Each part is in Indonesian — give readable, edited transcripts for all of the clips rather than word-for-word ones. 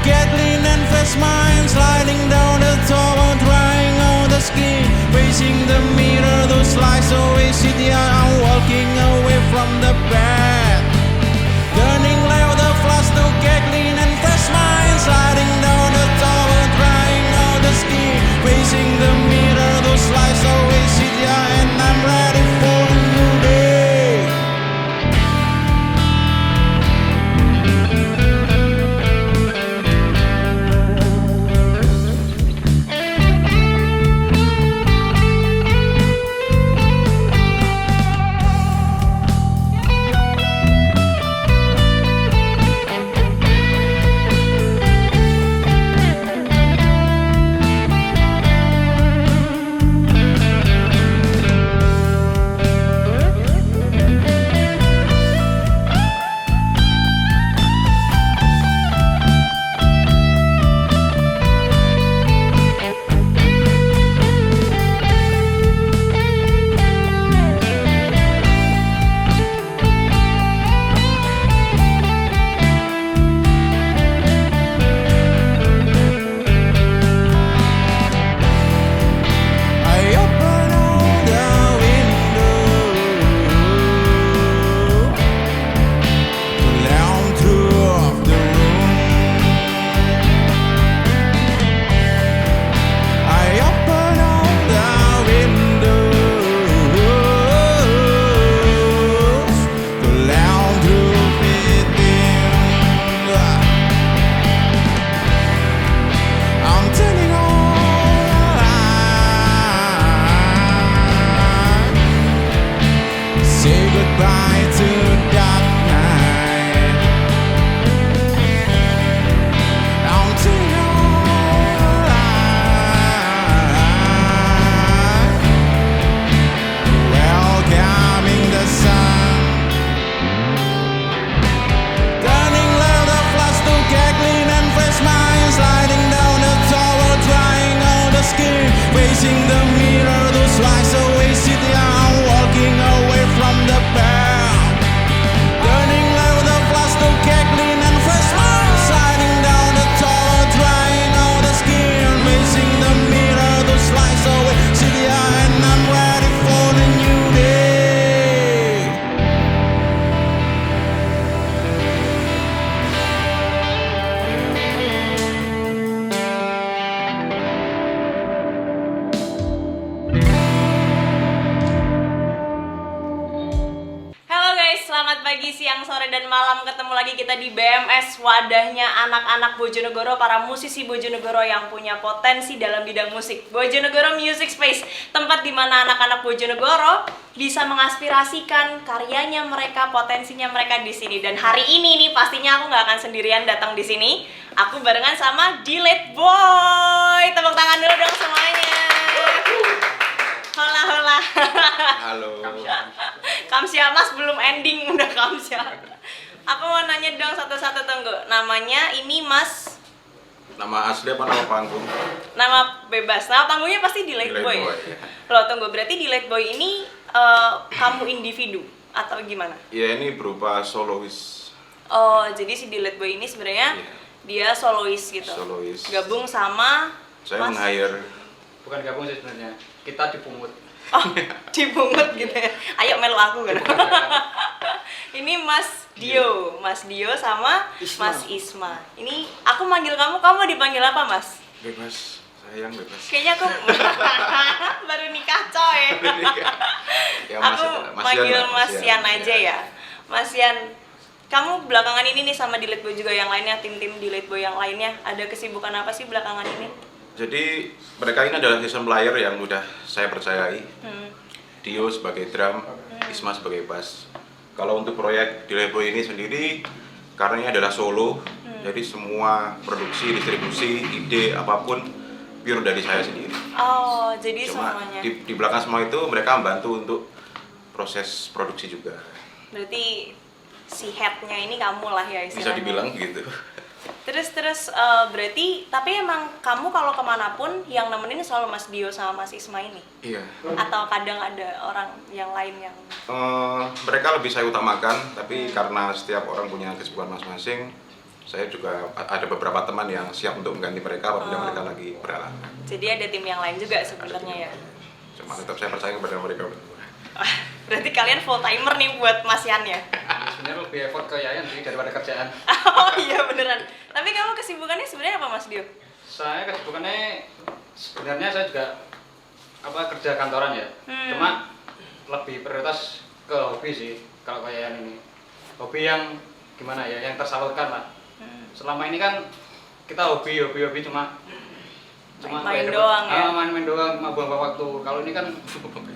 Kathleen and fresh mind sliding down the tower, drying on the skin. Facing the mirror, those lies always sit here. I'm walking away from the bed. Turning left, the flash to Kathleen and fresh mind sliding down the tower, drying on the skin. Facing the mirror, those lies always sit here, and I'm ready for a new day. I open all the windows, down through the room. I open all the windows, down through within. I'm turning on the light. Say goodbye to dark night. I'm turning on the light. Welcoming the sun. Turning left, the flash to Kathleen and fresh mind sliding down the tower, drying on the skin. Facing the mirror, those lies always sit there. I'm walking away from the bed. Turning left, the flash to Kathleen and fresh mind sliding down the tower, drying on the skin. Facing the mirror, those lies always sit there, and I'm ready for the new day. Halo guys, selamat pagi, siang, sore, dan malam. Ketemu lagi kita di BMS, wadahnya anak-anak Bojonegoro, para musisi Bojonegoro yang punya potensi dalam bidang musik. Bojonegoro Music Space, tempat di mana anak-anak Bojonegoro bisa mengaspirasikan karyanya mereka, potensinya mereka di sini. Dan hari ini nih pastinya aku nggak akan sendirian datang di sini. Aku barengan sama Delete Boy. Tepuk tangan dulu dong semuanya. Hola hola. Halo. Kamsia Mas belum ending udah Kamsia. Aku mau nanya dong satu-satu, tunggu. Namanya ini Mas, Nama asli apa nama panggung? nama bebas. Nama panggungnya pasti Delete Delete Boy. Boy, ya. Loh tunggu, berarti Delete Boy ini kamu individu atau gimana? Ya ini berupa solois. Oh, jadi si Delete Boy ini sebenarnya Iya. dia solois gitu. Solois. Gabung sama Saya Mas. meng-hire. Bukan gabung sih sebenarnya, kita dipungut. Oh, dibungut gitu ya. Ayo melu aku kan. Ini Mas Dio, Mas Dio sama Isma. Mas Isma. Ini aku manggil kamu dipanggil apa, Mas? Bebas, sayang bebas. Kayaknya aku baru nikah coy. Ya, Aku Mas manggil Yan lah, Mas Yan Yan. aja ya. Mas Yan, kamu belakangan ini nih sama Delete Boy juga yang lainnya, tim-tim Delete Boy yang lainnya, ada kesibukan apa sih belakangan ini? Jadi mereka ini adalah season player yang udah saya percayai. Dio sebagai drum, Isma sebagai bass. Kalau untuk proyek Delete Boy ini sendiri, karena ini adalah solo, jadi semua produksi, distribusi, ide apapun pure dari saya sendiri. Oh, jadi Cuma semuanya. di belakang semua itu mereka membantu untuk proses produksi juga. Berarti si headnya ini kamu lah ya Bisa istilahnya. dibilang gitu. Terus berarti tapi emang kamu kalau kemanapun yang nemenin selalu Mas Dio sama Mas Isma ini? Iya. Atau kadang ada orang yang lain yang Mereka lebih saya utamakan, tapi karena setiap orang punya kesibukan masing-masing, saya juga ada beberapa teman yang siap untuk mengganti mereka apabila mereka lagi berhalangan. Jadi ada tim yang lain juga sebenarnya ya. Cuma tetap saya percaya kepada mereka. Berarti kalian full timer nih buat Mas Yan ya? Sebenarnya lebih effort ke Yayan sih daripada kerjaan. Oh iya beneran. Tapi kamu kesibukannya sebenarnya apa Mas Dio? Saya kesibukannya sebenarnya saya juga kerja kantoran ya. Cuma lebih prioritas ke hobi sih kalau kayak Yayan ini. Hobi yang gimana ya, yang tersalurkan lah. Selama ini kan kita hobi cuma main doang ya? Main doang, cuma buang-buang waktu. Kalau ini kan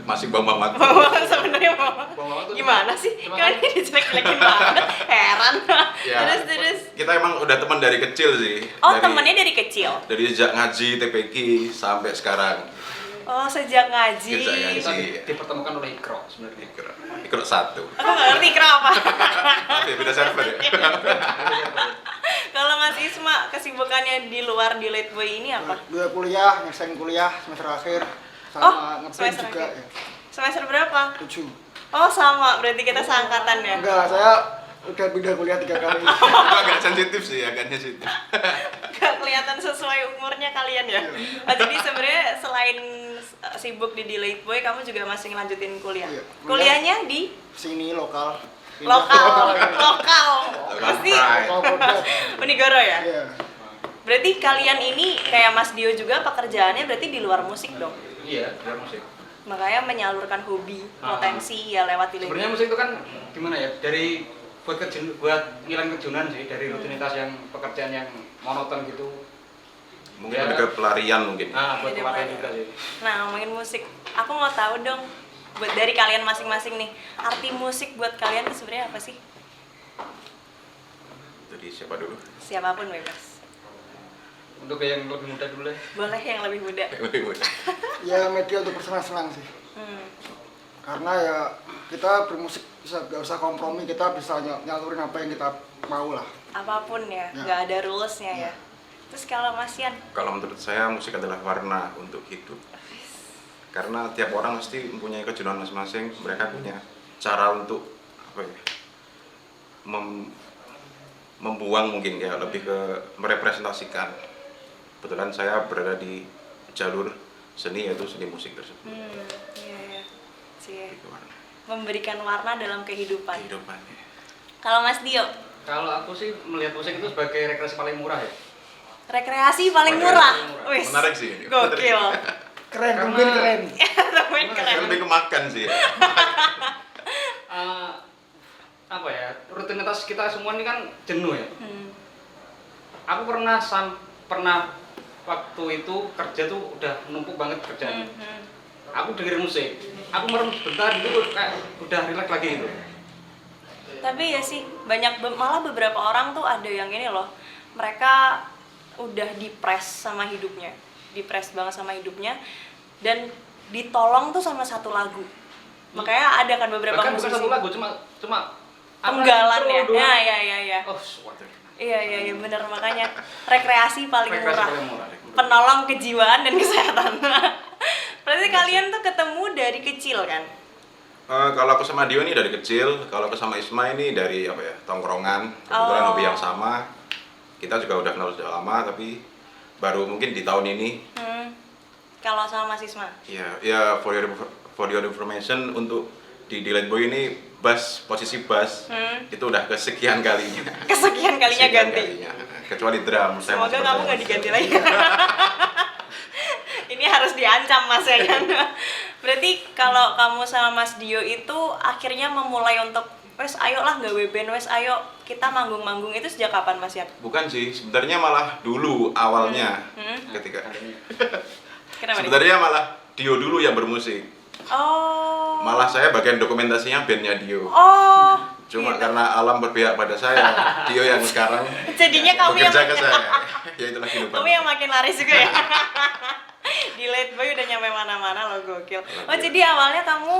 Masih bang-bang waktu. Sebenarnya buang waktu. gimana sih? Cuma Kalian ini dijelek-jelekin banget. Heran. Ya, Terus. kita emang udah teman dari kecil sih. Oh temennya dari kecil? Dari sejak ngaji TPQ sampai sekarang. Oh sejak ngaji. Sejak ngaji. kita dipertemukan oleh Ikro sebenarnya. Ikut satu. Aku nggak ngerti kenapa. Maaf ya, beda server ya. Kalau Mas Isma kesibukannya di luar di Late Boy ini apa? Gue kuliah, nyelesain kuliah semester akhir Oh, sama ngeband semester juga akhir. ya. Semester berapa? 7. Oh sama, berarti kita seangkatan ya? Enggak, saya udah pindah kuliah 3 kali. Agak sensitif sih, agak sensitif. Gak kelihatan sesuai umurnya kalian ya? Oh, jadi sebenarnya selain sibuk di Late Boy, kamu juga masih ngelanjutin kuliah? Iya. Kuliahnya di? Sini lokal. Lokal. Pasti Lokal produk. Unigoro ya? Iya. Berarti kalian ini kayak Mas Dio juga pekerjaannya berarti di luar musik dong? Iya, luar musik. Makanya menyalurkan hobi, potensi ya lewat di Late Sebenarnya Boy. musik itu kan gimana ya? Dari buat ngilang kejenuhan sih, dari rutinitas yang pekerjaan yang monoton gitu. Mungkin Ya. ada ke pelarian mungkin. Buat Jadi pelatihan pelarian. juga sih. Nah ngomongin musik, aku mau tahu dong buat dari kalian masing-masing nih, arti musik buat kalian itu sebenarnya apa sih? Jadi siapa dulu? Siapapun bebas. Untuk yang lebih muda dulu deh. Boleh yang lebih muda. Ya media untuk bersenang-senang sih. Karena ya kita bermusik gak usah kompromi, kita bisa nyalurin apa yang kita mau lah. Apapun ya, Ya. nggak ada rulesnya ya. Terus kalau Mas Yan, Kalau menurut saya musik adalah warna untuk hidup. Karena tiap orang pasti mempunyai kejenuhan masing-masing. Mereka punya cara untuk apa ya? Membuang mungkin ya, lebih ke merepresentasikan. Kebetulan saya berada di jalur seni, yaitu seni musik tersebut. iya. Cie. Itu warna Memberikan warna dalam kehidupan. kehidupannya. Kalau Mas Dio, Kalau aku sih melihat musik itu sebagai rekreasi paling murah ya. rekreasi paling murah. Wis. Menarik sih ini. Gokil. Keren, mungkin keren. Temen Saya keren. lebih kemakan sih ya. Apa ya, rutinitas kita semua ini kan jenuh ya. Aku pernah waktu itu kerja tuh udah numpuk banget kerjaan. Aku dengerin musik, aku merem sebentar dulu kayak udah rileks lagi gitu. Tapi ya sih, malah beberapa orang tuh ada yang ini loh, mereka udah depres sama hidupnya, depres banget sama hidupnya, dan ditolong tuh sama satu lagu. Makanya ada kan beberapa Bahkan bukan musisi satu lagu, cuma penggalan ya. intro doang. Ya. Oh, suatu. Iya bener, makanya rekreasi paling Rekreasi murah. paling murah. Penolong kejiwaan dan kesehatan. Berarti kalian tuh ketemu dari kecil kan? Kalau aku sama Dio ini dari kecil, kalau aku sama Isma ini dari apa ya, tongkrongan, kebetulan Oh. hobi yang sama. Kita juga udah kenal sudah lama, tapi baru mungkin di tahun ini. Kalau sama Mas Isma? Ya for your information, untuk di Late Boy ini posisi bass itu udah kesekian kalinya. Kesekian kalinya Kesekian ganti. kalinya. Kecuali drum. saya Semoga masih kamu percaya. nggak diganti lagi. Ini harus diancam Mas ya kan? Berarti kalau kamu sama Mas Dio itu akhirnya memulai untuk wes ayolah gawe band, wes ayo kita manggung-manggung itu sejak kapan Mas Yan? Bukan sih, sebenarnya malah dulu awalnya ketika Kenapa nih? sebenarnya malah Dio dulu yang bermusik. Oh. Malah saya bagian dokumentasinya bandnya Dio. Oh. Cuma gitu. karena alam berpihak pada saya, Dio yang sekarang Jadinya kamu yang bekerja ke saya. Ya itulah kehidupan. kamu yang makin laris juga ya. Di Late Boy udah nyampe mana-mana loh, gokil. Oh jadi awalnya kamu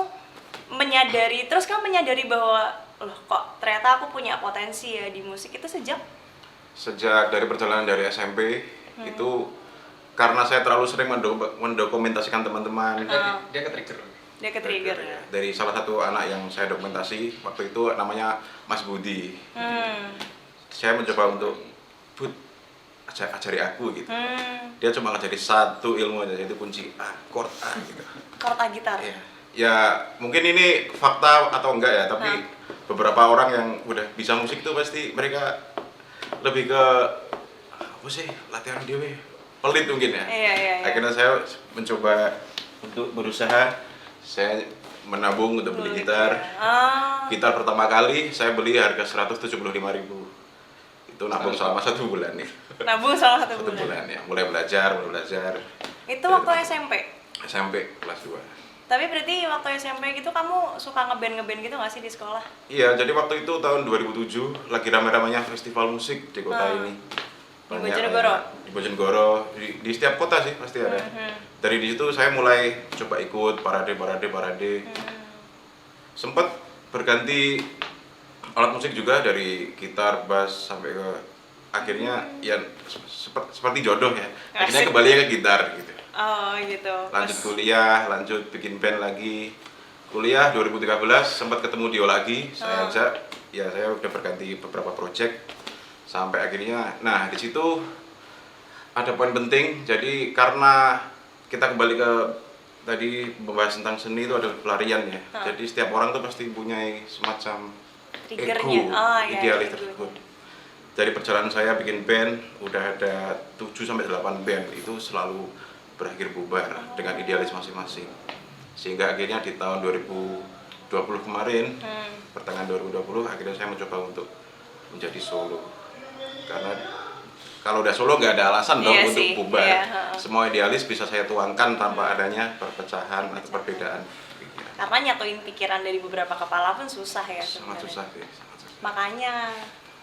menyadari, terus kamu menyadari bahwa loh kok ternyata aku punya potensi ya di musik itu Sejak dari perjalanan dari SMP itu karena saya terlalu sering mendokumentasikan teman-teman. Dia ke-trigger. dia ke-trigger. Dari salah satu anak yang saya dokumentasi waktu itu namanya Mas Budi. Saya mencoba untuk Bud, ajari aku gitu. Dia cuma ngajari satu ilmu aja, yaitu kunci A, chord A gitu. Chord A gitar. Ya, ya mungkin ini fakta atau enggak ya, tapi beberapa orang yang udah bisa musik tuh pasti mereka lebih ke apa sih, latihan dewe, pelit mungkin ya. Iya. Akhirnya saya mencoba untuk berusaha, saya menabung untuk beli gitar. Gitar pertama kali saya beli harga 175.000. Itu nabung selama 1 bulan nih. Nabung selama 1 1 bulan. bulan ya, mulai belajar. Itu waktu SMP? SMP kelas 2. Tapi berarti waktu SMP gitu kamu suka ngeband gitu nggak sih di sekolah? Iya, jadi waktu itu tahun 2007 lagi rame-ramenya festival musik di kota ini. Di Bojonegoro? Di Bojonegoro, di setiap kota sih pasti ada. Dari di situ saya mulai coba ikut parade. Sempat berganti alat musik juga dari gitar, bass sampai ke akhirnya ya seperti jodoh ya. Akhirnya kembali ke gitar gitu. Oh gitu. Lanjut kuliah, lanjut bikin band lagi. Kuliah 2013 sempat ketemu Dio lagi, saya ajak. Ya saya udah berganti beberapa project sampai akhirnya. Nah, di situ ada poin penting. Jadi karena kita kembali ke tadi membahas tentang seni itu ada pelarian ya. Jadi setiap orang tuh pasti punya semacam Triggernya. ego, idealis tersebut. Dari perjalanan saya bikin band, udah ada 7-8 band, itu selalu berakhir bubar dengan idealis masing-masing. Sehingga akhirnya di tahun 2020 kemarin, pertengahan 2020, akhirnya saya mencoba untuk menjadi solo. Karena kalau udah solo nggak ada alasan dong untuk bubar. Semua idealis bisa saya tuangkan tanpa adanya perpecahan atau perbedaan. Karena nyatuin pikiran dari beberapa kepala pun susah ya Sangat sebenarnya. susah sih, sangat susah. Makanya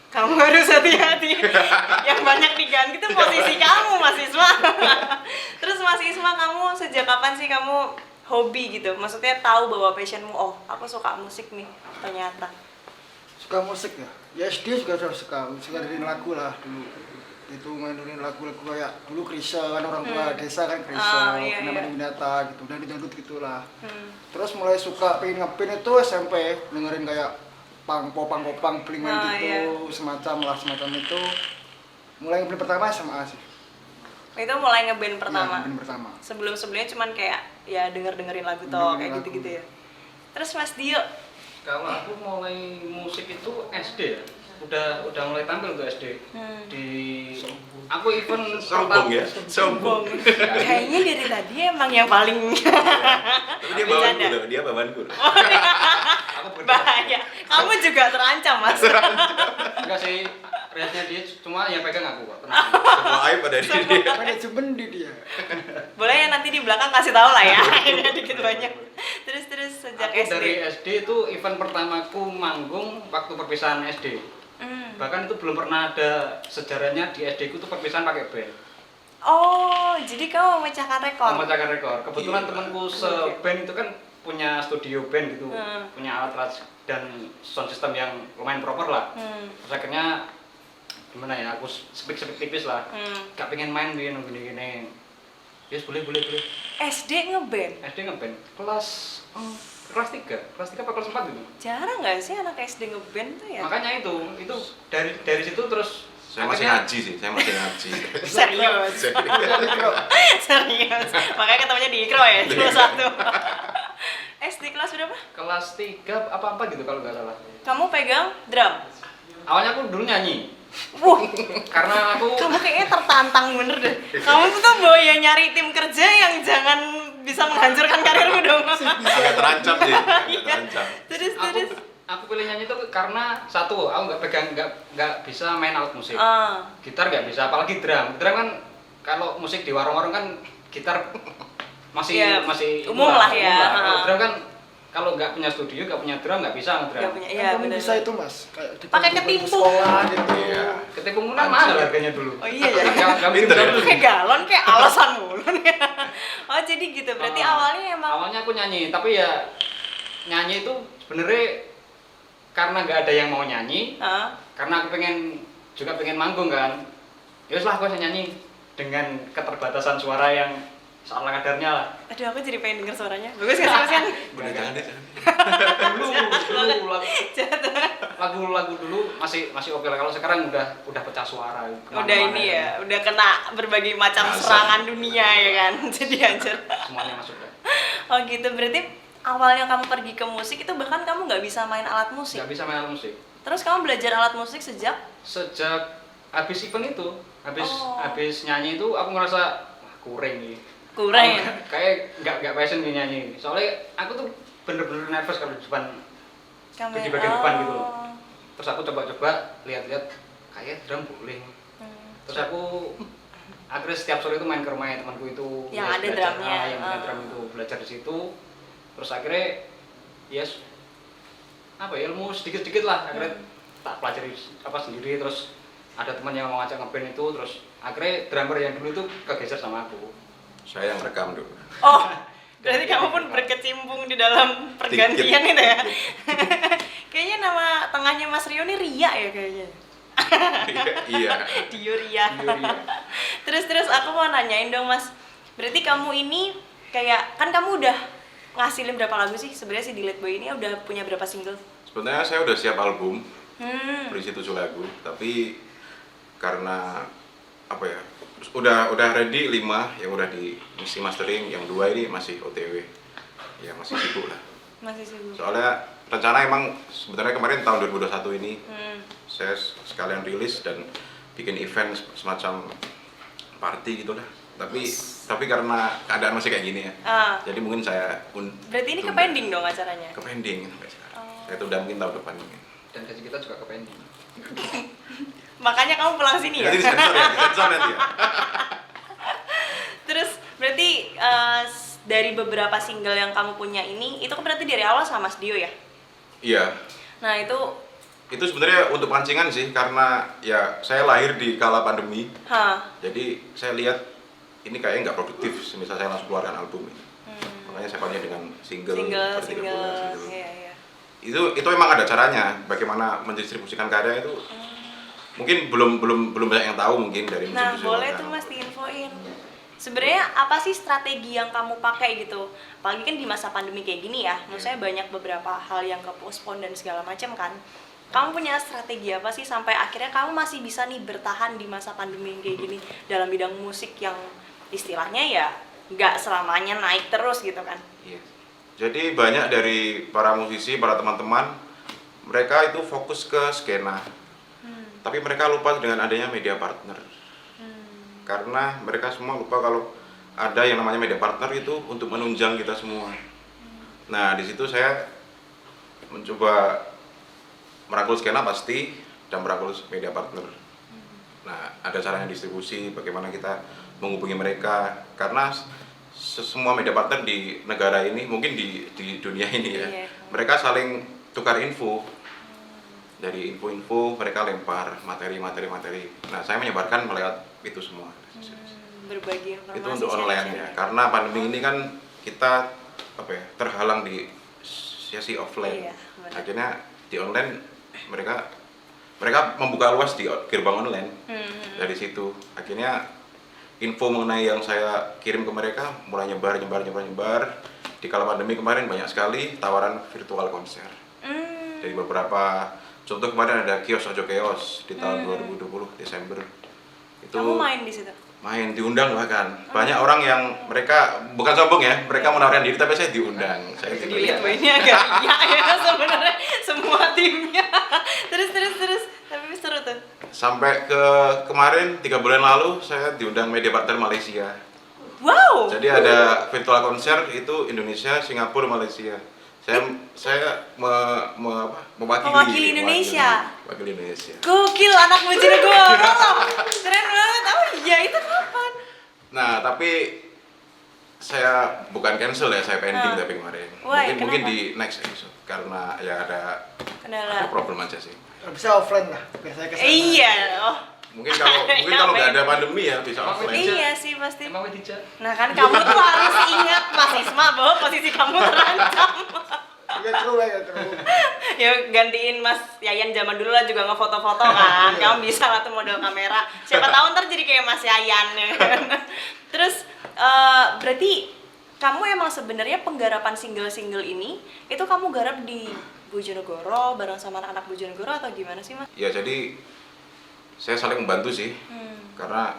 kamu harus hati-hati. Yang banyak diganti itu posisi kamu, Mas Isma. Terus Mas Isma, kamu sejak kapan sih kamu hobi gitu? Maksudnya tahu bahwa passionmu, oh aku suka musik nih ternyata. Suka musik ya? Ya SD juga sudah suka dengerin lagu lah dulu. Itu mainin lagu-lagu kayak dulu Krisya kan, orang tua desa kan Krisya, Kenapa Winata gitu, dan dangdut gitulah. Terus mulai suka pengen ngepin itu SMP, dengerin kayak popang Blingan gitu, semacam itu. Mulai ngeband pertama SMA sih. Itu mulai ngeband pertama. Ya, ngeband pertama. Sebelumnya cuman kayak ya dengerin lagu toh kayak gitu-gitu ya. Terus Mas Dio, Kalau aku mulai musik itu SD ya. Udah mulai tampil untuk SD. Di aku event Sombong ya, sombong. Kayaknya dari tadi emang yang paling Tapi dia bawaanku loh, dia bawaanku loh. bahaya. Kamu juga terancam, Mas. Enggak sih, rate-nya dia cuma yang pegang aku kok. Semua aib pada diri dia. Manajemen di dia. Boleh ya nanti di belakang kasih tahu lah ya. Ini dikit banyak. Terus sejak Aku SD. dari SD itu event pertamaku manggung waktu perpisahan SD. Bahkan itu belum pernah ada sejarahnya di SD ku tuh perpisahan pakai band. Oh, jadi kamu memecahkan rekor. Memecahkan rekor. Kebetulan temanku seband itu kan punya studio band gitu, punya alat dan sound system yang lumayan proper lah. Terus akhirnya gimana ya, aku speak tipis lah. Gak pengen main gini. Yes, boleh. SD ngeband. SD ngeband kelas 3 apa kelas 4 gitu. Jarang nggak sih anak SD ngeband tuh ya? Makanya itu dari situ terus Saya masih ngaji sih, saya masih ngaji. Serius. Serius. Makanya ketemunya di Ikro ya, cuma satu. SD kelas berapa? kelas 3 apa gitu kalau nggak salah. Kamu pegang drum. Awalnya aku dulu nyanyi. Wah, Karena aku kamu kayaknya tertantang bener deh. Kamu tuh ya nyari tim kerja yang jangan bisa menghancurkan karirmu dong. Agak terancam sih, agak terancam. Terus. aku pilih nyanyi itu karena satu, aku nggak bisa main alat musik. Gitar nggak bisa, apalagi drum. Drum kan kalau musik di warung-warung kan gitar masih umum lah ya. Kalau drum kan kalau nggak punya studio, nggak punya drum, nggak bisa ngedrum. Nggak punya, iya Kamu bener. bisa itu mas, kayak Pakai di ketimpung. sekolah gitu. Iya. Ketimpung kan mahal harganya dulu. Oh iya ya. Nggak bikin Pinter ya? drum. Kayak galon, kayak alasan mulu nih. Oh jadi gitu, berarti awalnya emang. Awalnya aku nyanyi, tapi ya nyanyi itu sebenarnya karena nggak ada yang mau nyanyi, karena aku pengen manggung kan. Ya wes lah, aku bisa nyanyi dengan keterbatasan suara yang seala kadarnya lah. Aduh, aku jadi pengen denger suaranya. Bagus gak sih Mas Yan? Udah jangan deh. Dulu lagu dulu masih oke lah. Kalau sekarang udah pecah suara. Udah ini ya, udah kena berbagai macam Masa. serangan dunia ya kan. Jadi hancur. Semuanya masuk ya. Oh gitu, berarti awalnya kamu pergi ke musik itu bahkan kamu nggak bisa main alat musik. Nggak bisa main alat musik. Terus kamu belajar alat musik sejak? Habis event itu, Oh. habis nyanyi itu aku ngerasa wah kurang nih. Kurang ya? Kayak nggak passion nih nyanyi. Soalnya aku tuh bener-bener nervous kalau di depan, di bagian depan gitu. Terus aku coba-coba lihat-lihat kayak drum boleh. Terus aku akhirnya setiap sore itu main ke rumahnya temanku itu Yang ya, ada belajar, drumnya. yang punya drum itu belajar di situ. Terus akhirnya ilmu sedikit-sedikit lah akhirnya tak pelajari sendiri. Terus ada teman yang mau ngajak ngeband itu, terus akhirnya drummer yang dulu itu kegeser sama aku. Saya yang rekam dulu. Oh, berarti kamu pun berkecimpung di dalam pergantian itu ya? Kayaknya nama tengahnya Mas Rio ini Ria ya kayaknya. Iya. Dio Ria. Terus aku mau nanyain dong Mas. Berarti kamu ini kayak, kan kamu udah ngasilin berapa lagu sih? Sebenarnya si Delete Boy ini udah punya berapa single? Sebenarnya saya udah siap album. Berisi 7 lagu, tapi karena apa ya? Udah ready 5 yang udah di mixing mastering, yang 2 ini masih OTW. Ya masih sibuk lah. Masih sibuk. Soalnya rencana emang sebenarnya kemarin tahun 2021 ini saya sekalian rilis dan bikin event semacam party gitu lah. Tapi karena keadaan masih kayak gini ya. Jadi mungkin saya Berarti ini ke pending dong acaranya? Ke pending sampai sekarang. Saya tunda mungkin tahun depan mungkin. Dan gaji kita juga ke pending. Makanya kamu pulang sini ya? Jadi disensor nanti ya. Terus berarti dari beberapa single yang kamu punya ini, itu kan berarti dari awal sama Mas Dio ya? Iya. Nah itu Sebenarnya untuk pancingan sih, karena ya saya lahir di kala pandemi. Jadi saya lihat ini kayaknya nggak produktif, misal saya langsung keluarkan album ini. Makanya saya panggil dengan single. Iya. Itu emang ada caranya, bagaimana mendistribusikan karya itu. Mungkin belum banyak yang tahu mungkin dari Nah musisi-musisi boleh lokal. tuh Mas diinfoin. Sebenarnya apa sih strategi yang kamu pakai gitu? Apalagi kan di masa pandemi kayak gini ya, maksudnya banyak beberapa hal yang ke-postpone dan segala macam kan. Kamu punya strategi apa sih sampai akhirnya kamu masih bisa nih bertahan di masa pandemi kayak gini dalam bidang musik yang istilahnya ya nggak selamanya naik terus gitu kan? Iya. Jadi banyak dari para musisi, para teman-teman, mereka itu fokus ke skena. Tapi mereka lupa dengan adanya media partner. Karena mereka semua lupa kalau ada yang namanya media partner itu untuk menunjang kita semua. Nah, di situ saya mencoba merangkul skena pasti dan merangkul media partner. Nah, ada caranya distribusi, bagaimana kita menghubungi mereka, karena semua media partner di negara ini, mungkin di dunia ini ya, mereka saling tukar info. Dari info-info mereka lempar materi. Nah, saya menyebarkan lewat itu semua. Berbagi informasi. Itu untuk online ya, karena pandemi ini kan kita terhalang di sesi offline. Iya, Akhirnya di online mereka membuka luas di gerbang online. Dari situ akhirnya info mengenai yang saya kirim ke mereka mulai nyebar. Di kala pandemi kemarin banyak sekali tawaran virtual konser. Dari beberapa, contoh kemarin ada Kios Ojo Keos di tahun 2020 Desember. Itu Kamu main di situ? Main, diundang bahkan. Banyak orang yang mereka bukan sombong ya, mereka menawarkan diri tapi saya diundang. Saya Dilihat ini agak ya sebenarnya semua timnya. Terus tapi seru tuh. Sampai ke kemarin 3 bulan lalu saya diundang media partner Malaysia. Wow. Jadi ada virtual konser itu Indonesia, Singapura, Malaysia. Saya Mewakili Indonesia. Mewakili Indonesia. Gokil anak Bojonegoro. Keren banget. Oh iya, itu kapan? Nah, tapi saya bukan cancel ya, saya pending tapi kemarin. Wah, Mungkin kenapa? di next episode karena ya ada Kendala. problem aja sih. Bisa offline lah, biasanya kesana. Iya. Oh. Mungkin kalau nggak ada pandemi ya bisa offline. Iya sih pasti. Emang Widija? Nah kan kamu tuh harus ingat Mas Isma bahwa posisi kamu terancam. Ya kru. Ya gantiin Mas Yayan zaman dulu lah juga ngefoto-foto kan. Kamu bisa lah tuh model kamera. Siapa tahu ntar jadi kayak Mas Yayan ya kan. Terus Berarti kamu emang sebenarnya penggarapan single-single ini itu kamu garap di Bojonegoro bareng sama anak-anak Bojonegoro atau gimana sih Mas? Ya jadi saya saling membantu sih, karena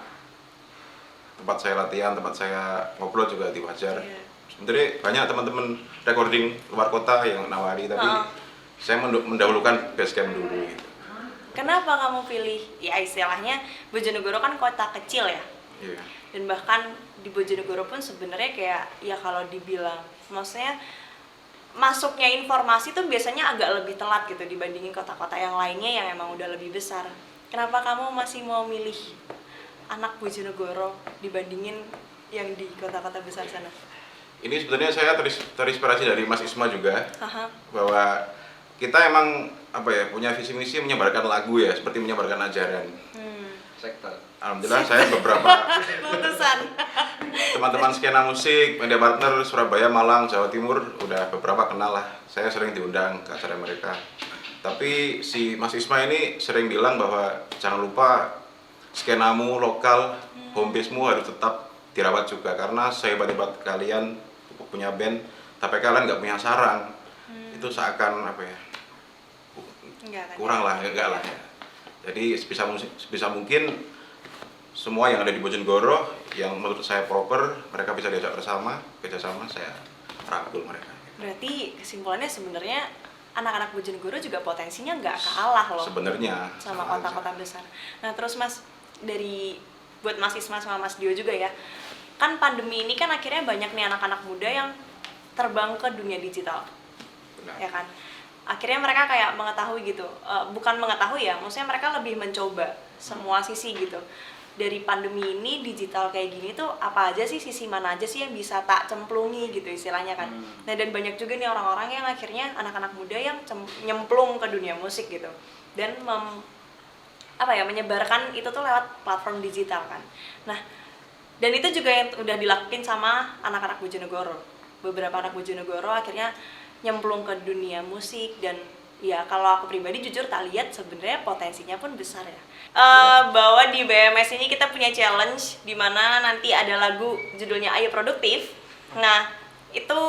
tempat saya latihan, tempat saya ngobrol juga di Wajar. Sebenarnya banyak teman-teman recording luar kota yang nawari, tapi saya mendahulukan base camp dulu gitu. Kenapa kamu pilih, ya istilahnya Bojonegoro kan kota kecil ya? Iya. Dan bahkan di Bojonegoro pun sebenarnya kayak ya kalau dibilang, maksudnya masuknya informasi tuh biasanya agak lebih telat gitu dibandingin kota-kota yang lainnya yang emang udah lebih besar. Kenapa kamu masih mau milih anak Bojonegoro dibandingin yang di kota-kota besar sana? Ini sebenarnya saya terinspirasi dari Mas Isma juga, bahwa kita emang punya visi misi menyebarkan lagu ya, seperti menyebarkan ajaran. Sektor. Alhamdulillah saya beberapa teman-teman skena musik, media partner Surabaya, Malang, Jawa Timur udah beberapa kenal lah. Saya sering diundang ke acara mereka. Tapi si Mas Isma ini sering bilang bahwa jangan lupa skenamu lokal, home base-mu harus tetap dirawat juga, karena sehebat-hebat kalian punya band, tapi kalian nggak punya sarang, itu seakan kurang lah, enggak lah ya. Jadi sebisa mungkin semua yang ada di Bojonegoro yang menurut saya proper, mereka bisa diajak kerjasama, saya rangkul mereka. Berarti kesimpulannya sebenarnya anak-anak Bojonegoro juga potensinya nggak kalah loh sebenarnya sama kota-kota besar. Nah terus Mas, buat Mas Isma sama Mas Dio juga ya, kan pandemi ini kan akhirnya banyak nih anak-anak muda yang terbang ke dunia digital. Benar. Ya kan, akhirnya mereka kayak mengetahui gitu, bukan mengetahui ya, maksudnya mereka lebih mencoba semua sisi gitu. Dari pandemi ini digital kayak gini tuh apa aja sih, sisi mana aja sih yang bisa tak cemplungi gitu istilahnya kan. Nah dan banyak juga nih orang-orang yang akhirnya anak-anak muda yang nyemplung ke dunia musik gitu dan menyebarkan itu tuh lewat platform digital kan. Nah dan itu juga yang udah dilakuin sama anak-anak Bojonegoro. Beberapa anak Bojonegoro akhirnya nyemplung ke dunia musik, dan ya kalau aku pribadi jujur tak lihat sebenarnya potensinya pun besar ya. Bahwa di BMS ini kita punya challenge di mana nanti ada lagu judulnya Ayo Produktif. Nah itu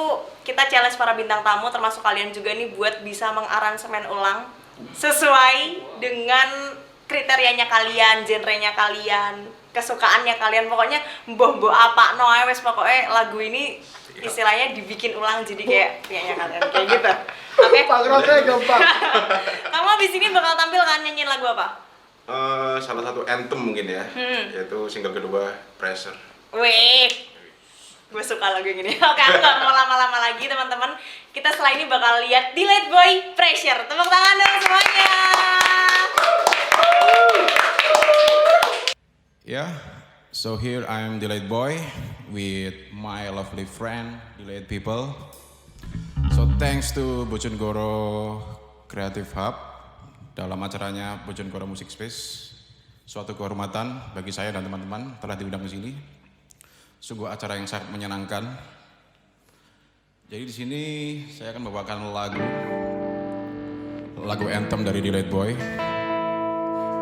kita challenge para bintang tamu termasuk kalian juga nih buat bisa mengaransemen ulang sesuai dengan kriterianya kalian, genrenya kalian, kesukaannya kalian, pokoknya mbah apa no wes pokoknya lagu ini istilahnya dibikin ulang jadi kayak kayaknya kalian kayak gitu. Oke. Pangroknya gampang. Kamu abis ini bakal tampil kan nyanyiin lagu apa? Salah satu anthem mungkin ya, yaitu single kedua Pressure. Wih, gue suka lagu yang ini. Oke, aku gak mau lama-lama lagi teman-teman. Kita setelah ini bakal lihat Delayed Boy Pressure. Tepuk tangan dong semuanya. Yeah, so here I am Delayed Boy with my lovely friend Delayed People. So thanks to Bojonegoro Creative Hub dalam acaranya Bojonegoro Music Space. Suatu kehormatan bagi saya dan teman-teman telah diundang ke sini. Sungguh acara yang sangat menyenangkan. Jadi di sini saya akan membawakan lagu anthem dari Delayed Boy.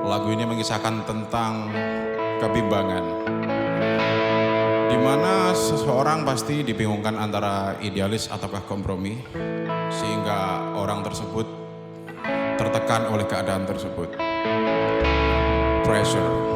Lagu ini mengisahkan tentang kebimbangan, di mana seseorang pasti dibingungkan antara idealis ataukah kompromi, sehingga orang tersebut tertekan oleh keadaan tersebut. Pressure.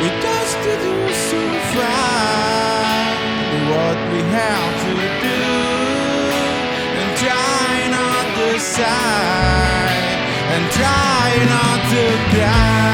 We just to do so far what we have to do and try not to sigh and try not to cry.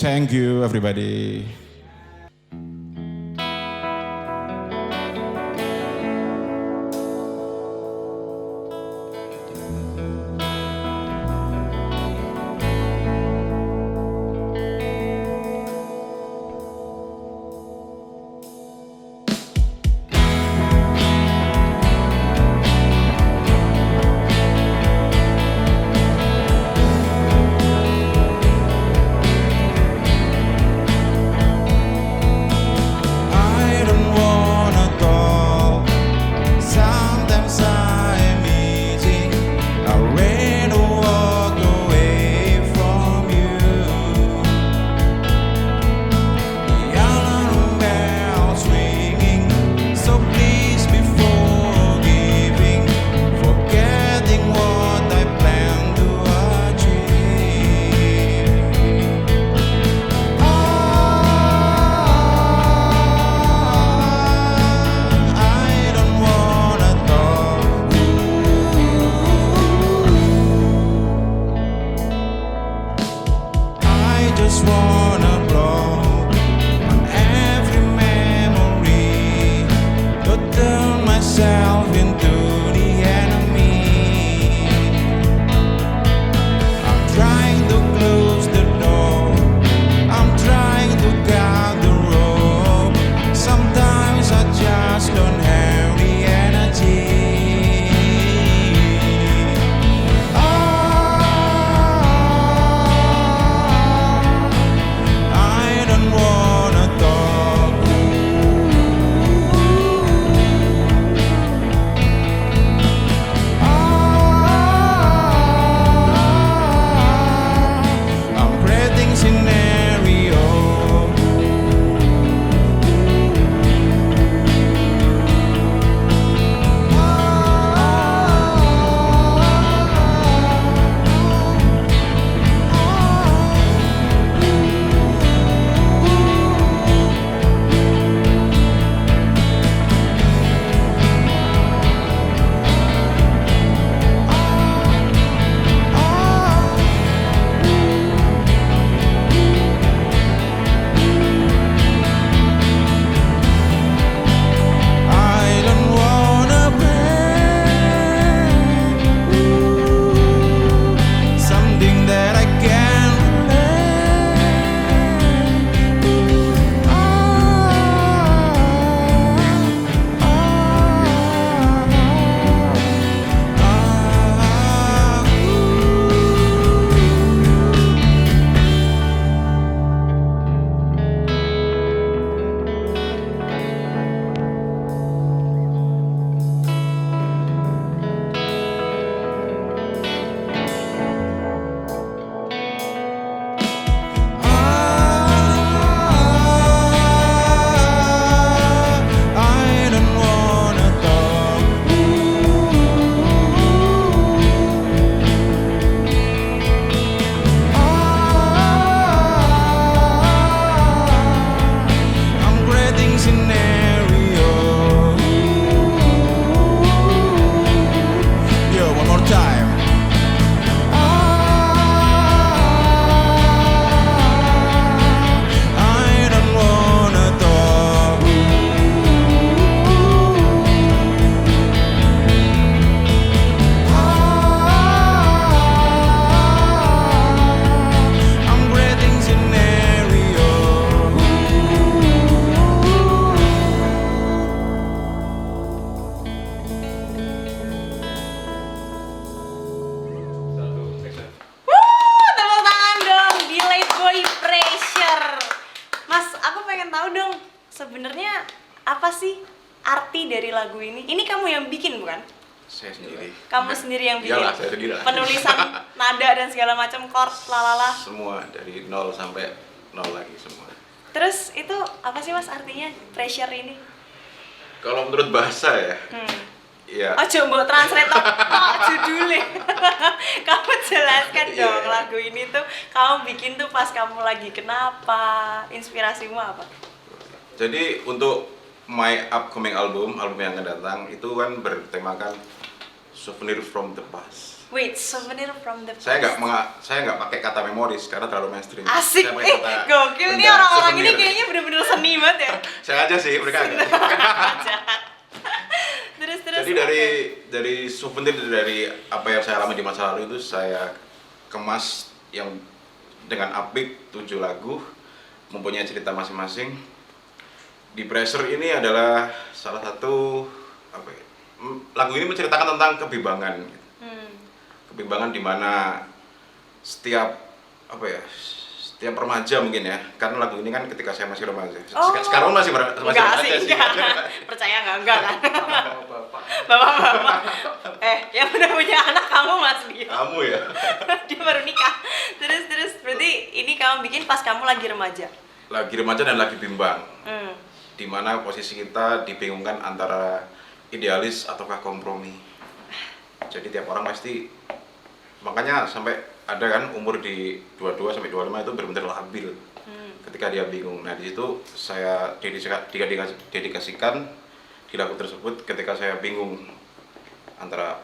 thank you everybody. sebenarnya apa sih arti dari lagu ini? Ini kamu yang bikin bukan? Saya sendiri. Kamu sendiri yang bikin? Iyalah, saya sendiri. Penulisan nada dan segala macam, chord, lalala. Semua dari 0 sampai 0 lagi semua. Terus itu apa sih mas artinya pressure ini? Kalau menurut bahasa ya, ya. Oh coba translate judulnya. Kamu jelaskan dong lagu ini tuh kamu bikin tuh pas kamu lagi kenapa? Inspirasimu apa? Jadi untuk my upcoming album yang akan datang itu kan bertemakan souvenir from the past. Wait, souvenir from the past. Saya nggak pakai kata memoris karena terlalu mainstream. Asik, Saya pakai kata gokil nih benda orang-orang ini souvenir. kayaknya bener-bener seni banget ya. Saya aja sih, mereka enggak. Jahat. Terus. Jadi dari souvenir dari apa yang saya alami di masa lalu itu saya kemas yang dengan apik 7 lagu, mempunyai cerita masing-masing. Di Pressure ini adalah salah satu lagu ini menceritakan tentang kebimbangan. Kebimbangan di mana setiap remaja mungkin ya, karena lagu ini kan ketika saya masih remaja. Sekarang masih enggak remaja sih, sih. enggak. Percaya enggak kan? Bapak. Bapak. Yang udah punya anak kamu Mas Dio. Kamu ya. Dia baru nikah. Terus berarti ini kamu bikin pas kamu lagi remaja. Lagi remaja dan lagi bimbang. Hmm. Di mana posisi kita dibingungkan antara idealis ataukah kompromi. Jadi tiap orang pasti, makanya sampai ada kan umur di 22 sampai 25 itu benar-benar labil. Ketika dia bingung. Nah, di situ saya dedikasikan di lagu tersebut ketika saya bingung antara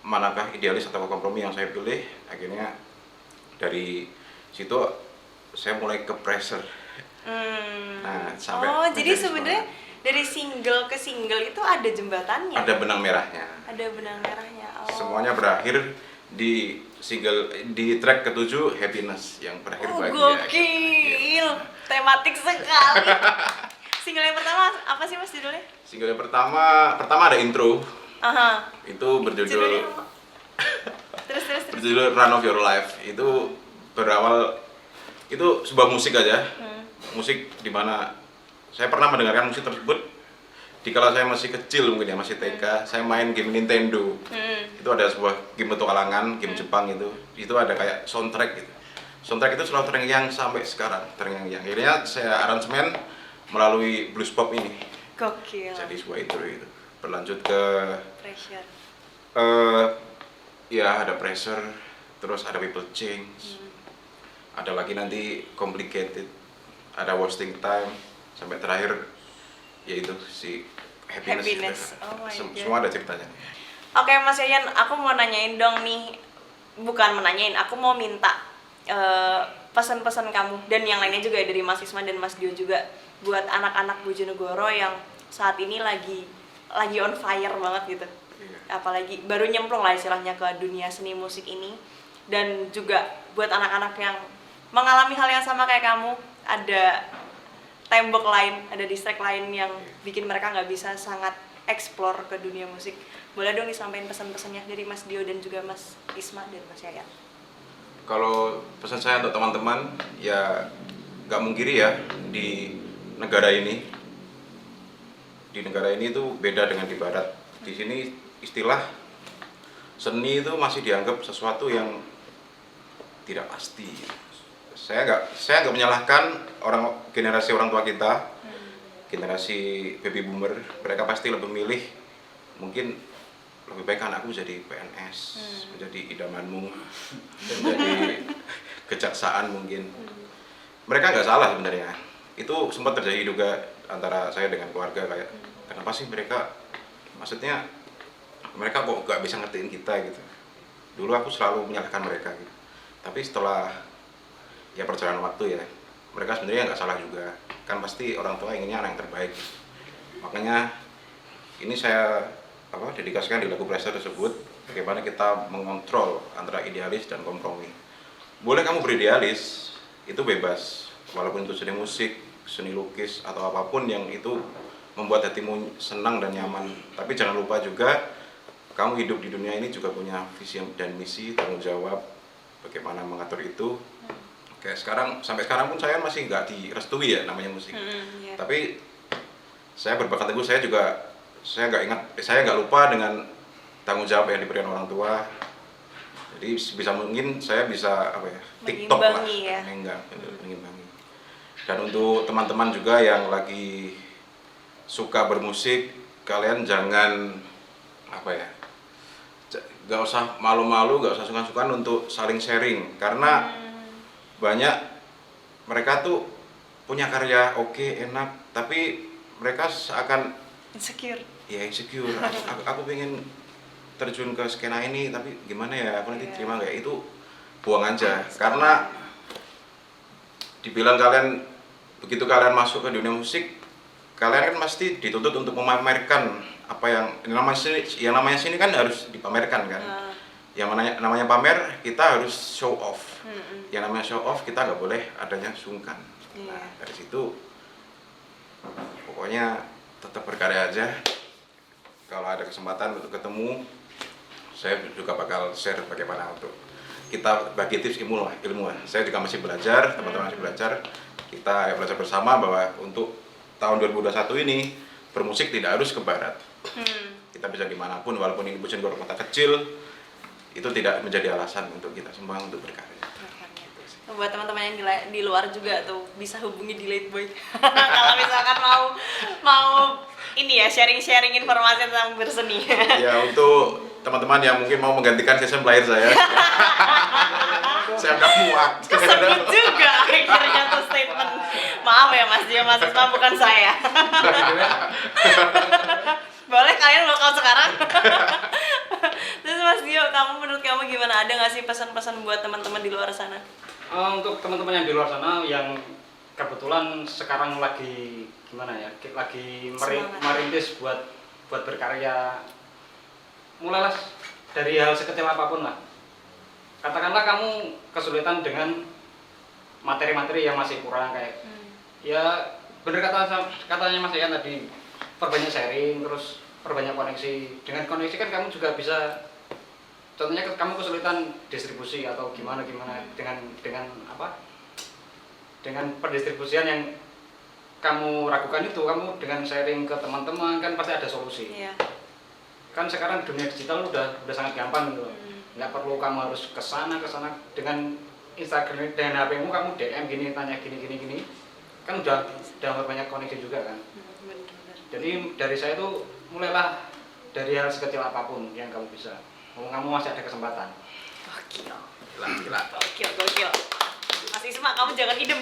manakah idealis atau kompromi yang saya pilih. Akhirnya dari situ saya mulai ke Pressure. Nah, sampai jadi sebenarnya dari single ke single itu ada jembatannya. ada benang merahnya. Ada benang merahnya. Oh. Semuanya berakhir di track ke-7 Happiness yang berakhir bahagia. Gokil. Tematik sekali. Single yang pertama apa sih Mas judulnya? Single yang pertama ada intro. Aha. Itu Judulnya berjudul apa? Terus. berjudul Run of Your Life. Itu berawal itu sebuah musik aja. Musik di mana saya pernah mendengarkan musik tersebut di kala saya masih kecil, mungkin ya masih TK. Saya main game Nintendo. Itu ada sebuah game petualangan, game Jepang itu ada kayak soundtrack gitu. Soundtrack itu selalu terngiang sampai sekarang, terngiang. Akhirnya saya aransemen melalui blues pop ini. Gokil. Jadi sebuah intro itu. Berlanjut ke Pressure. ya ada Pressure, terus ada People Change. Ada lagi nanti Complicated, ada Wasting Time, sampai terakhir yaitu si Happiness. Oh my God. Semua ada ceritanya. Oke Mas Yayan, aku mau nanyain dong nih. Bukan menanyain, aku mau minta pesan-pesan kamu dan yang lainnya juga dari Mas Isma dan Mas Dio juga buat anak-anak Bojonegoro yang saat ini lagi on fire banget gitu. Apalagi baru nyemplung lah istilahnya ke dunia seni musik ini, dan juga buat anak-anak yang mengalami hal yang sama kayak kamu, ada tembok lain, ada distract lain yang bikin mereka nggak bisa sangat explore ke dunia musik. Boleh dong disampaikan pesan-pesannya dari Mas Dio dan juga Mas Isma dan Mas Yayan. Kalau pesan saya untuk teman-teman, ya nggak mungkiri ya, di negara ini itu beda dengan di barat. Di sini istilah seni itu masih dianggap sesuatu yang tidak pasti. Saya nggak menyalahkan generasi orang tua kita, generasi baby boomer. Mereka pasti lebih milih, mungkin lebih baik anakku jadi PNS, menjadi idamanmu, menjadi kejaksaan mungkin. Mereka nggak salah sebenarnya. Itu sempat terjadi juga antara saya dengan keluarga, kayak kenapa sih mereka, maksudnya mereka kok nggak bisa ngertiin kita gitu. Dulu aku selalu menyalahkan mereka gitu. Tapi setelah ya perjalanan waktu ya, mereka sebenarnya nggak salah juga. Kan pasti orang tua inginnya anak yang terbaik. Makanya ini saya dedikasikan di lagu Pressure tersebut, bagaimana kita mengontrol antara idealis dan kompromi. Boleh kamu beridealis, itu bebas, walaupun itu seni musik, seni lukis, atau apapun yang itu membuat hatimu senang dan nyaman. Tapi jangan lupa juga, kamu hidup di dunia ini juga punya visi dan misi, tanggung jawab, bagaimana mengatur itu. Kayak sampai sekarang pun saya masih nggak direstui ya namanya musik. Yeah. Tapi saya berbakat teguh, saya nggak lupa dengan tanggung jawab yang diberikan orang tua. Jadi bisa mungkin saya bisa TikTok lah, ya. mengimbangi. Dan untuk teman-teman juga yang lagi suka bermusik, kalian jangan nggak usah malu-malu, nggak usah sungkan-sungkan untuk saling sharing, karena banyak mereka tuh punya karya oke, enak, tapi mereka seakan Insecure. ya insecure. Aku pengen terjun ke skena ini, tapi gimana ya, aku nanti terima nggak, itu buang aja. Karena dibilang kalian, begitu kalian masuk ke dunia musik, kalian kan pasti dituntut untuk memamerkan apa yang namanya sini kan harus dipamerkan kan. Yang namanya pamer, kita harus show off. Yang namanya show off, kita nggak boleh adanya sungkan. Nah, dari situ pokoknya tetap berkarya aja. Kalau ada kesempatan untuk ketemu, saya juga bakal share bagaimana untuk kita bagi tips ilmu lah. Saya juga masih belajar, teman-teman masih belajar. Kita belajar bersama bahwa untuk tahun 2021 ini bermusik tidak harus ke barat. Kita bisa dimanapun, walaupun ini Bojonegoro kota kecil, itu tidak menjadi alasan untuk kita semua untuk berkarya. Buat teman-teman yang di luar juga tuh bisa hubungi di Late Boy. Kalau misalkan mau ini ya sharing informasi tentang berseni. Ya, untuk teman-teman yang mungkin mau menggantikan session player saya. Saya udah muak. Kesebut juga akhirnya tuh statement. Maaf ya Mas Dio, mahasiswa bukan saya. Boleh kalian lokal sekarang. Terus Mas Dio, menurut kamu gimana? Ada nggak sih pesan-pesan buat teman-teman di luar sana? Untuk teman-teman yang di luar sana yang kebetulan sekarang lagi gimana ya, lagi merintis buat berkarya, mulailah dari hal sekecil apapun lah. Katakanlah kamu kesulitan dengan materi-materi yang masih kurang kayak ya bener katanya Mas Ian tadi, perbanyak sharing, terus perbanyak koneksi. Dengan koneksi kan kamu juga bisa, contohnya kamu kesulitan distribusi atau gimana dengan apa, dengan pendistribusian yang kamu ragukan itu, kamu dengan sharing ke teman-teman kan pasti ada solusi. Kan sekarang dunia digital udah sangat gampang gitu, nggak perlu kamu harus kesana dengan Instagram, dengan HP-mu kamu DM gini, tanya gini, kan udah banyak koneksi juga kan. Jadi dari saya tuh mulailah dari hal sekecil apapun yang kamu bisa. Kamu masih ada kesempatan. Gila. Gokil. Mas Isma, kamu jangan idem.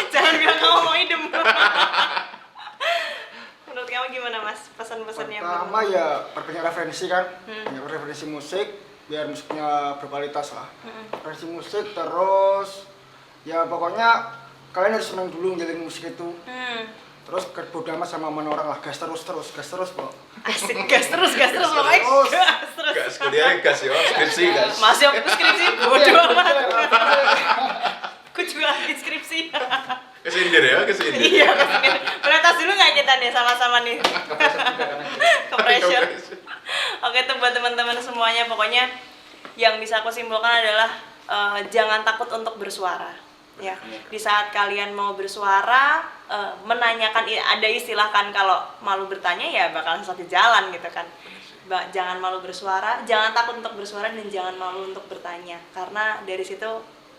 Jangan bilang kamu mau idem. Menurut kamu gimana Mas, pesan-pesannya? Pertama ya perbanyak referensi kan, banyak referensi musik biar musiknya berkualitas lah. Referensi musik, terus ya pokoknya kalian harus senang dulu njalin musik itu. Terus bodo amat sama omongan orang lah, gas terus kok. Asik, gas terus pokoknya gas terus. Gas kuliah, gas ya, skripsi gas. Masih skripsi, bodo amat. Aku juga lagi skripsi. Kesindir ya, kesindir. Iya, kesindir. Boleh tas dulu nggak kita nih sama-sama nih? Ke pressure. Oke tuh buat teman-teman semuanya, pokoknya yang bisa aku simpulkan adalah jangan takut untuk bersuara. Ya, di saat kalian mau bersuara, menanyakan, ada istilah kan kalau malu bertanya ya bakalan satu jalan gitu kan. Jangan malu bersuara, jangan takut untuk bersuara, dan jangan malu untuk bertanya, karena dari situ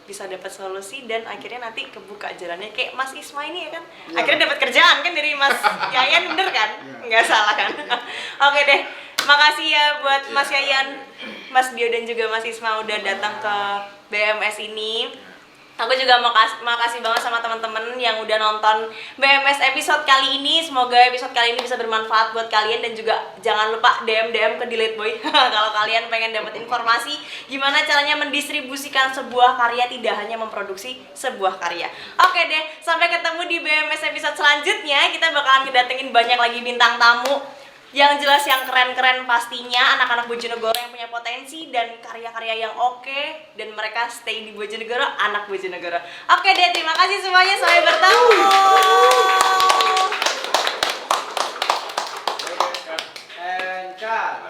bisa dapat solusi dan akhirnya nanti kebuka jalannya kayak Mas Isma ini ya kan. Akhirnya dapat kerjaan kan dari Mas Yayan, bener kan? Nggak salah kan? Oke deh, makasih ya buat Mas Yayan, Mas Dio dan juga Mas Isma udah datang ke BMS ini. Aku juga makasih banget sama teman-teman yang udah nonton BMS episode kali ini. Semoga episode kali ini bisa bermanfaat buat kalian, dan juga jangan lupa DM ke Delete Boy kalau kalian pengen dapat informasi gimana caranya mendistribusikan sebuah karya, tidak hanya memproduksi sebuah karya. Oke deh, sampai ketemu di BMS episode selanjutnya. Kita bakalan ngedatengin banyak lagi bintang tamu yang jelas, yang keren-keren pastinya, anak-anak Bojonegoro yang punya potensi dan karya-karya yang oke, dan mereka stay di Bojonegoro, anak Bojonegoro. Oke deh, terima kasih semuanya, sampai bertemu.